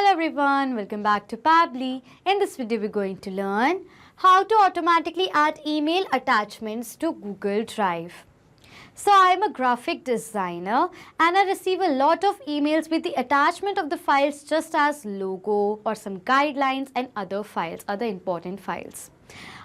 Hello everyone, welcome back to Pabbly. In this video we're going to learn how to automatically add email attachments to Google Drive. So I'm a graphic designer and I receive a lot of emails with the attachment of the files just as logo or some guidelines and other files, other important files.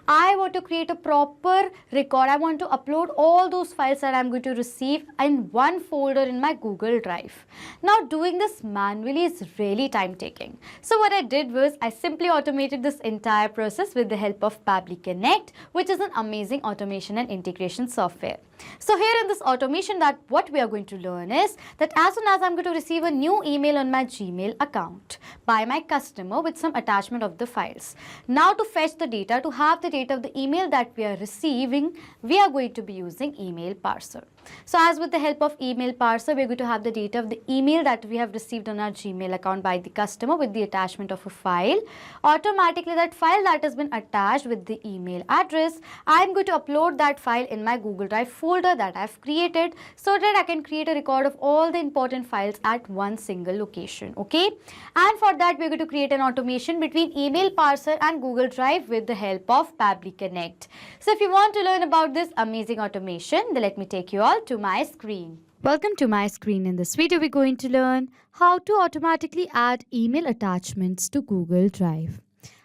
I want to create a proper record. I want to upload all those files that I'm going to receive in one folder in my Google Drive. Now doing this manually is really time taking. So what I did was I simply automated this entire process with the help of Pabbly Connect, which is an amazing automation and integration software. So here in this automation, that what we are going to learn is that as soon as I'm going to receive a new email on my Gmail account by my customer with some attachment of the files. Now to fetch the data, to have the data of the email that we are receiving, we are going to be using email parser. So as with the help of email parser, we are going to have the data of the email that we have received on our Gmail account by the customer with the attachment of a file. Automatically that file that has been attached with the email address, I am going to upload that file in my Google Drive folder that I have created so that I can create a record of all the important files at one single location. Okay, and for that we are going to create an automation between email parser and Google Drive with the help of Pabbly Connect. So if you want to learn about this amazing automation, then let me take you all to my screen. Welcome to my screen. In this video we're going to learn how to automatically add email attachments to Google Drive.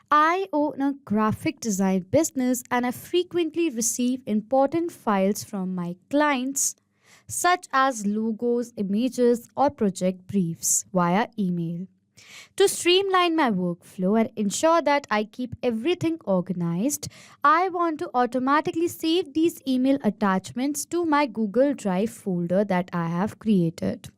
I own a graphic design business and I frequently receive important files from my clients such as logos, images or project briefs via email. To streamline my workflow and ensure that I keep everything organized, I want to automatically save these email attachments to my Google Drive folder that I have created.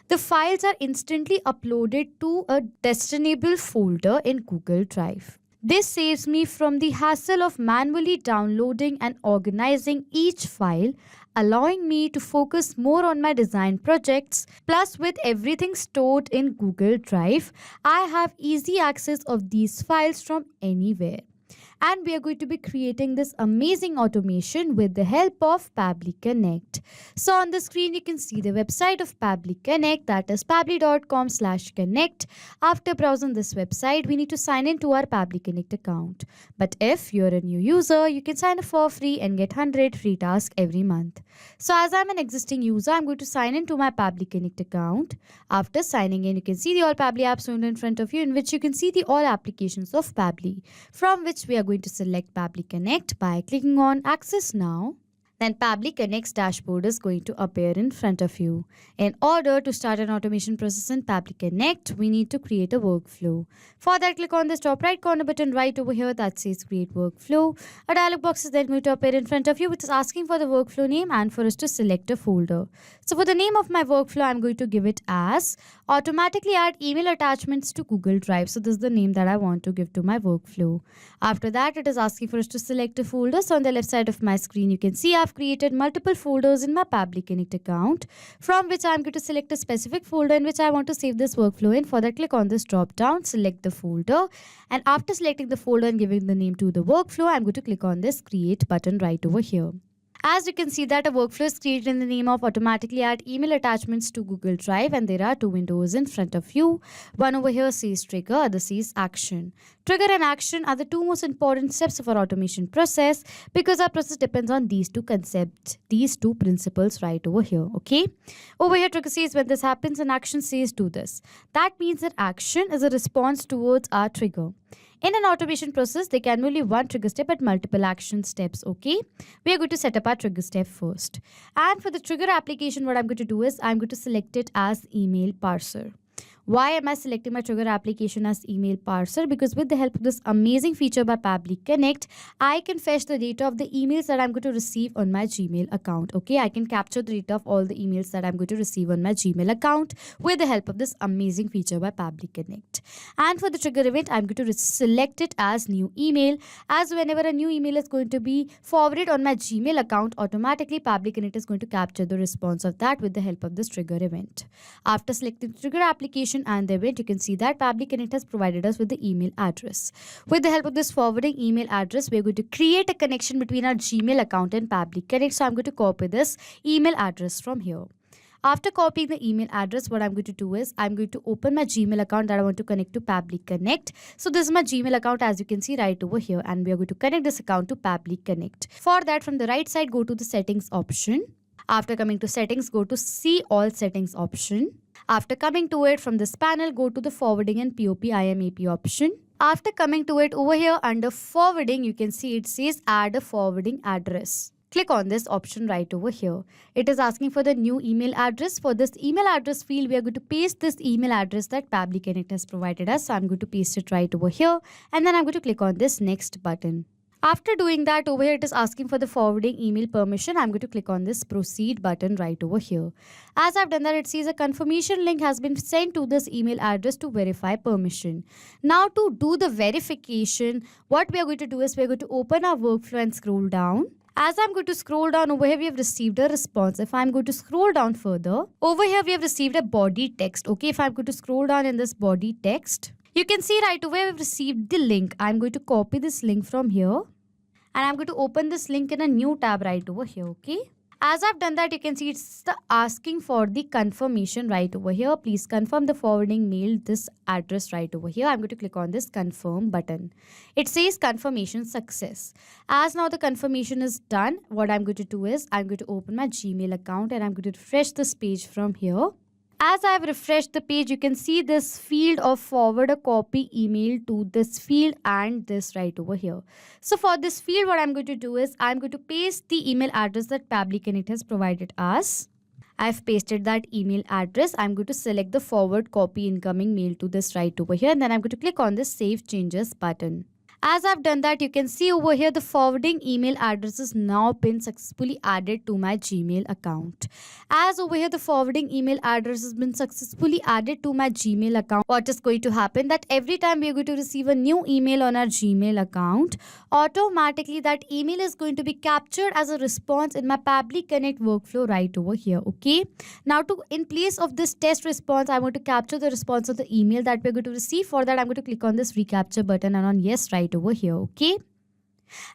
The files are instantly uploaded to a destinable folder in Google Drive. This saves me from the hassle of manually downloading and organizing each file, allowing me to focus more on my design projects. Plus, with everything stored in Google Drive, I have easy access of these files from anywhere. And we are going to be creating this amazing automation with the help of Pabbly Connect. So on the screen you can see the website of Pabbly Connect, that is pabbly.com/connect. After browsing this website, we need to sign in to our Pabbly Connect account. But if you're a new user, you can sign up for free and get 100 free tasks every month. So as I'm an existing user, I'm going to sign in to my Pabbly Connect account. After signing in, you can see the All Pabbly apps window in front of you, in which you can see the all applications of Pabbly, from which we are going to select Pabbly Connect by clicking on Access Now. Then Pabbly Connect's dashboard is going to appear in front of you. In order to start an automation process in Pabbly Connect, we need to create a workflow. For that, click on this top right corner button right over here that says Create Workflow. A dialog box is then going to appear in front of you, which is asking for the workflow name and for us to select a folder. So for the name of my workflow, I'm going to give it as Automatically Add Email Attachments to Google Drive. So this is the name that I want to give to my workflow. After that, it is asking for us to select a folder. So on the left side of my screen, you can see I've created multiple folders in my Pabbly Connect account, from which I'm going to select a specific folder in which I want to save this workflow in. For that, click on this drop down, select the folder, and after selecting the folder and giving the name to the workflow, I'm going to click on this create button right over here. As you can see that a workflow is created in the name of Automatically Add Email Attachments to Google Drive, and there are two windows in front of you. One over here says Trigger, other says Action. Trigger and Action are the two most important steps of our automation process because our process depends on these two concepts, these two principles right over here. Okay. Over here, Trigger says when this happens and Action says do this. That means that Action is a response towards our trigger. In an automation process, there can be only one trigger step but multiple action steps, okay? We are going to set up our trigger step first. And for the trigger application, what I'm going to do is I'm going to select it as email parser. Why am I selecting my trigger application as email parser? Because with the help of this amazing feature by Pabbly Connect, I can fetch the data of the emails that I'm going to receive on my Gmail account. Okay, I can capture the data of all the emails that I'm going to receive on my Gmail account with the help of this amazing feature by Pabbly Connect. And for the trigger event, I'm going to select it as new email, as whenever a new email is going to be forwarded on my Gmail account, automatically Pabbly Connect is going to capture the response of that with the help of this trigger event. After selecting the trigger application and the event, you can see that Pabbly Connect has provided us with the email address. With the help of this forwarding email address, we're going to create a connection between our Gmail account and Pabbly Connect. So I'm going to copy this email address from here. After copying the email address, what I'm going to do is I'm going to open my Gmail account that I want to connect to Pabbly Connect. So this is my Gmail account, as you can see right over here, and we are going to connect this account to Pabbly Connect. For that, from the right side, go to the settings option. After coming to settings, go to see all settings option. After coming to it, from this panel, go to the forwarding and POP IMAP option. After coming to it, over here under forwarding, you can see it says add a forwarding address. Click on this option right over here. It is asking for the new email address. For this email address field, we are going to paste this email address that Pabbly Connect has provided us. So I'm going to paste it right over here, and then I'm going to click on this next button. After doing that, over here it is asking for the forwarding email permission. I'm going to click on this proceed button right over here. As I've done that, it says a confirmation link has been sent to this email address to verify permission. Now to do the verification, what we are going to do is we are going to open our workflow and scroll down. As I'm going to scroll down, over here we have received a response. If I'm going to scroll down further, over here we have received a body text. Okay, if I'm going to scroll down in this body text, you can see right away we've received the link. I'm going to copy this link from here, and I'm going to open this link in a new tab right over here. Okay, as I've done that, you can see it's asking for the confirmation right over here. Please confirm the forwarding mail this address right over here. I'm going to click on this confirm button. It says confirmation success. As now the confirmation is done, what I'm going to do is I'm going to open my Gmail account, and I'm going to refresh this page from here. As I've refreshed the page, you can see this field of forward a copy email to this field and this right over here. So for this field, what I'm going to do is I'm going to paste the email address that Pabbly Connect has provided us. I've pasted that email address. I'm going to select the forward copy incoming mail to this right over here, and then I'm going to click on this save changes button. As I've done that, you can see over here the forwarding email address is now been successfully added to my Gmail account. As over here the forwarding email address has been successfully added to my Gmail account, what is going to happen that every time we are going to receive a new email on our Gmail account, automatically that email is going to be captured as a response in my Pabbly Connect workflow right over here. Okay. Now in place of this test response, I want to capture the response of the email that we're going to receive. For that, I'm going to click on this recapture button and on yes right over here. Okay,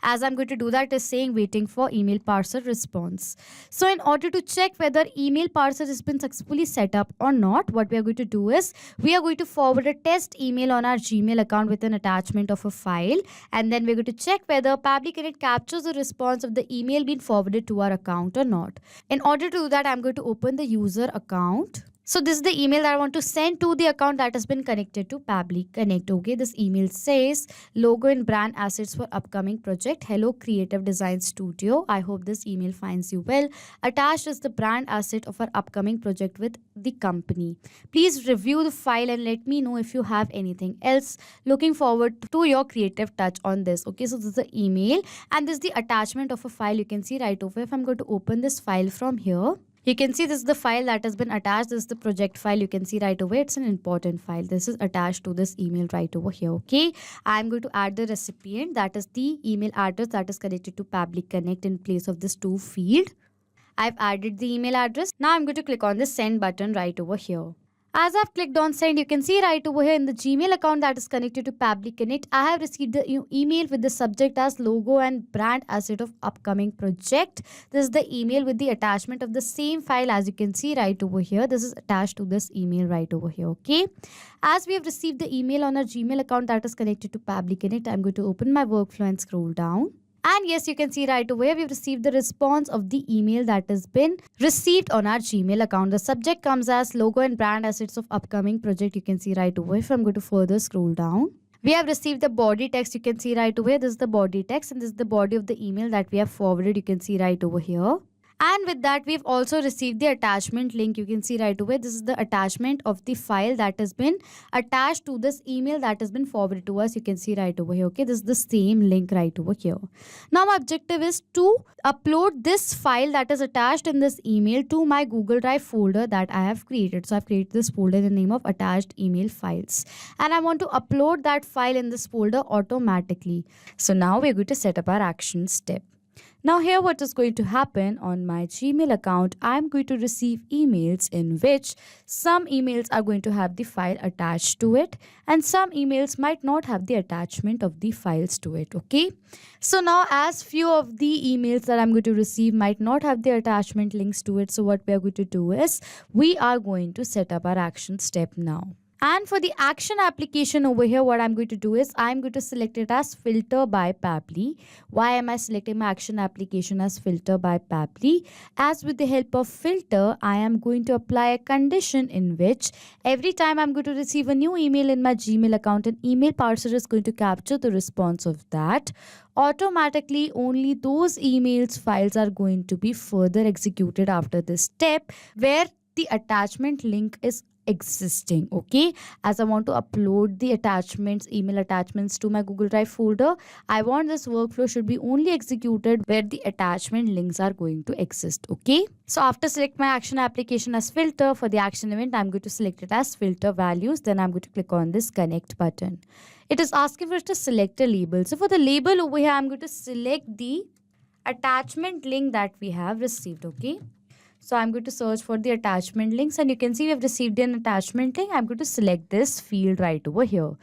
as I'm going to do that is saying waiting for email parser response. So in order to check whether email parser has been successfully set up or not, what we are going to do is we are going to forward a test email on our Gmail account with an attachment of a file, and then we're going to check whether Pabbly Connect captures the response of the email being forwarded to our account or not. In order to do that, I'm going to open the user account. So this is the email that I want to send to the account that has been connected to Pabbly Connect. Okay, this email says logo and brand assets for upcoming project. Hello Creative Design Studio. I hope this email finds you well. Attached is the brand asset of our upcoming project with the company. Please review the file and let me know if you have anything else. Looking forward to your creative touch on this. Okay, so this is the email and this is the attachment of a file. You can see right over. If I'm going to open this file from here, you can see this is the file that has been attached. This is the project file. You can see right away it's an important file. This is attached to this email right over here. Okay, I'm going to add the recipient, that is the email address that is connected to Pabbly Connect in place of this to field. I've added the email address. Now I'm going to click on the send button right over here. As I've clicked on send, you can see right over here in the Gmail account that is connected to Pabbly Connect, I have received the email with the subject as logo and brand asset of upcoming project. This is the email with the attachment of the same file as you can see right over here. This is attached to this email right over here. Okay. As we have received the email on our Gmail account that is connected to Pabbly Connect, I'm going to open my workflow and scroll down. And yes, you can see right away we've received the response of the email that has been received on our Gmail account. The subject comes as logo and brand assets of upcoming project. You can see right away. If I'm going to further scroll down, we have received the body text. You can see right away. This is the body text and this is the body of the email that we have forwarded. You can see right over here. And with that, we've also received the attachment link. You can see right away. This is the attachment of the file that has been attached to this email that has been forwarded to us. You can see right over here. Okay, this is the same link right over here. Now, my objective is to upload this file that is attached in this email to my Google Drive folder that I have created. So I've created this folder in the name of attached email files. And I want to upload that file in this folder automatically. So now we're going to set up our action step. Now here what is going to happen on my Gmail account, I'm going to receive emails in which some emails are going to have the file attached to it and some emails might not have the attachment of the files to it. Okay, so now as few of the emails that I'm going to receive might not have the attachment links to it, so what we are going to do is we are going to set up our action step now. And for the action application over here, what I'm going to do is I'm going to select it as filter by Pabbly. Why am I selecting my action application as filter by Pabbly? As with the help of filter, I am going to apply a condition in which every time I'm going to receive a new email in my Gmail account, an email parser is going to capture the response of that. Automatically, only those emails files are going to be further executed after this step where the attachment link is existing. Okay, as I want to upload the attachments, email attachments to my Google Drive folder, I want this workflow should be only executed where the attachment links are going to exist. Okay, so after select my action application as filter, for the action event I'm going to select it as filter values. Then I'm going to click on this connect button. It is asking for us to select a label. So for the label over here, I'm going to select the attachment link that we have received. Okay, so I'm going to search for the attachment links and you can see we have received an attachment link. I'm going to select this field right over here.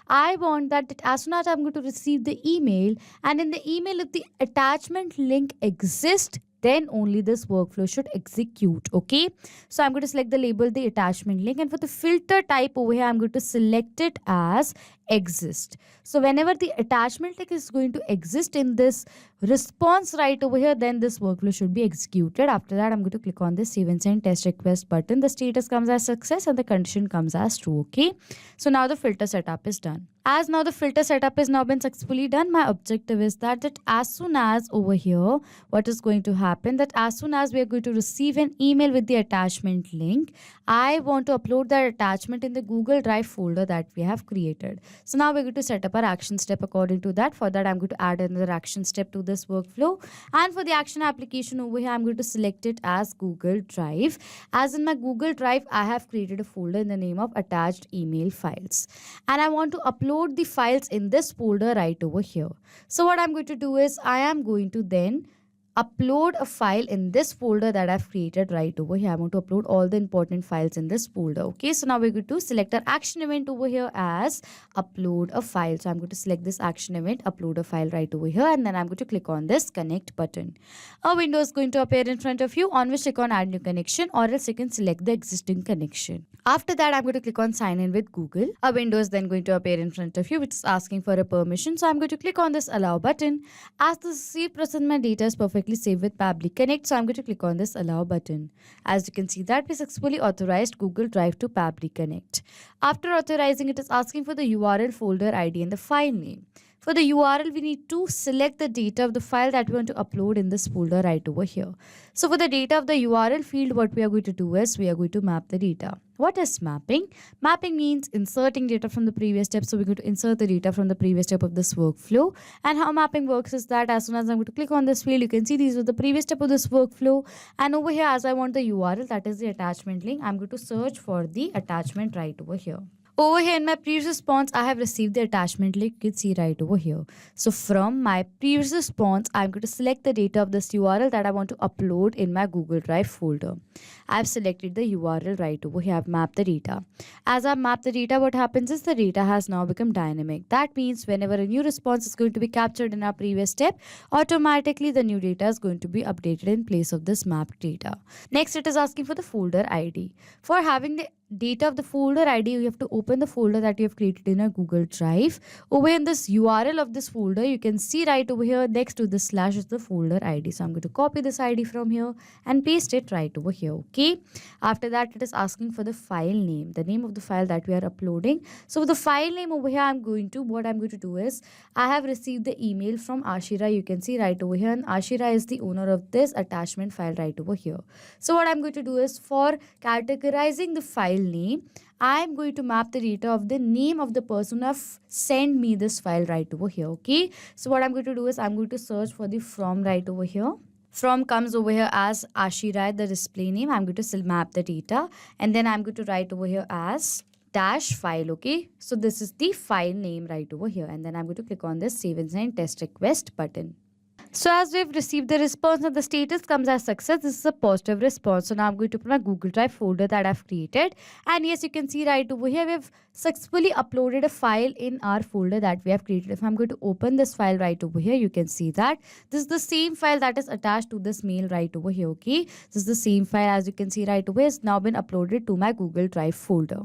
I want that as soon as I'm going to receive the email and in the email if the attachment link exists, then only this workflow should execute. Okay, so I'm going to select the label, the attachment link, and for the filter type over here, I'm going to select it as exist. So whenever the attachment link is going to exist in this response right over here, then this workflow should be executed. After that, I'm going to click on the save and send test request button. The status comes as success and the condition comes as true. Okay, so now the filter setup is done. As now the filter setup is now been successfully done, my objective is that as soon as over here, what is going to happen, that as soon as we are going to receive an email with the attachment link, I want to upload that attachment in the Google Drive folder that we have created. So now we're going to set up our action step according to that. For that, I'm going to add another action step to this workflow. And for the action application over here, I'm going to select it as Google Drive. As in my Google Drive, I have created a folder in the name of attached email files. And I want to upload the files in this folder right over here. So what I'm going to do is I am going to then upload a file in this folder that I've created right over here. I want to upload all the important files in this folder. Okay, so now we're going to select our action event over here as upload a file. So I'm going to select this action event, upload a file right over here, and then I'm going to click on this connect button. A window is going to appear in front of you on which click on add new connection, or else you can select the existing connection. After that, I'm going to click on sign in with Google. A window is then going to appear in front of you which is asking for a permission. So I'm going to click on this allow button. As the C% my data is perfectly saved with Pabbly Connect, so I'm going to click on this allow button. As you can see that we successfully authorized Google Drive to Pabbly Connect. After authorizing, it is asking for the URL, folder ID and the file name. For the URL, we need to select the data of the file that we want to upload in this folder right over here. So for the data of the URL field, what we are going to do is we are going to map the data. What is mapping? Mapping means inserting data from the previous step. So we're going to insert the data from the previous step of this workflow. And how mapping works is that as soon as I'm going to click on this field, you can see these are the previous step of this workflow. And over here, as I want the URL, that is the attachment link, I'm going to search for the attachment right over here. Over here in my previous response, I have received the attachment link. You can see right over here. So from my previous response, I'm going to select the data of this URL that I want to upload in my Google Drive folder. I've selected the URL right over here. I've mapped the data. As I've mapped the data, what happens is the data has now become dynamic. That means whenever a new response is going to be captured in our previous step, automatically the new data is going to be updated in place of this mapped data. Next, it is asking for the folder ID. For having the data of the folder ID, you have to open the folder that you have created in a Google Drive. Over in this URL of this folder, you can see right over here next to the slash is the folder ID. So I'm going to copy this ID from here and paste it right over here. Okay. After that, it is asking for the file name, the name of the file that we are uploading. So for the file name over here, what I'm going to do is I have received the email from Ashira. You can see right over here, and Ashira is the owner of this attachment file right over here. So what I'm going to do is for categorizing the file name, I'm going to map the data of the name of the person who have sent me this file right over here. Okay, so what I'm going to do is I'm going to search for the from right over here. From comes over here as Ashira, the display name. I'm going to map the data, and then I'm going to write over here as dash file. Okay, so this is the file name right over here, and then I'm going to click on this save and send test request button. So as we've received the response and the status comes as success, this is a positive response. So now I'm going to put my Google Drive folder that I've created. And yes, you can see right over here, we've successfully uploaded a file in our folder that we have created. If I'm going to open this file right over here, you can see that this is the same file that is attached to this mail right over here. Okay, this is the same file, as you can see right away, it's now been uploaded to my Google Drive folder.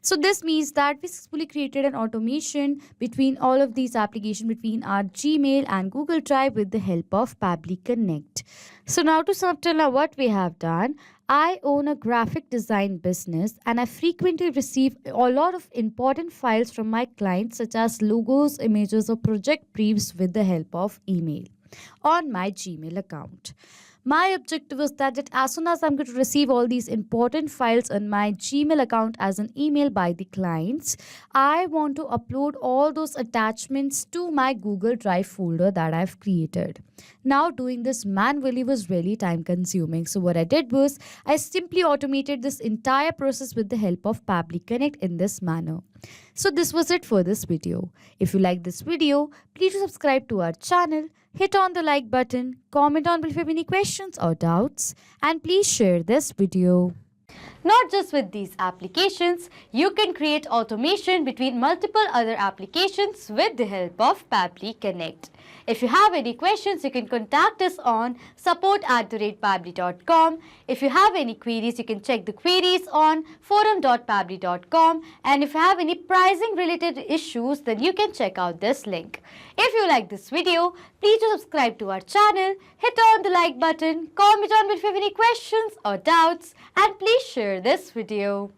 So this means that we successfully created an automation between all of these applications, between our Gmail and Google Drive, with the help of Pabbly Connect. So now to sum up till now what we have done, I own a graphic design business and I frequently receive a lot of important files from my clients, such as logos, images, or project briefs with the help of email on my Gmail account. My objective is that as soon as I'm going to receive all these important files on my Gmail account as an email by the clients, I want to upload all those attachments to my Google Drive folder that I've created. Now, doing this manually was really time consuming. So what I did was I simply automated this entire process with the help of Pabbly Connect in this manner. So this was it for this video. If you like this video, please subscribe to our channel, hit on the like button, comment on below if you have any questions or doubts, and please share this video. Not just with these applications, you can create automation between multiple other applications with the help of Pabbly Connect. If you have any questions, you can contact us on support@pabbly.com. If you have any queries, you can check the queries on forum.pabbly.com. And if you have any pricing related issues, then you can check out this link. If you like this video, please do subscribe to our channel, hit on the like button, comment on if you have any questions or doubts, and please share this video.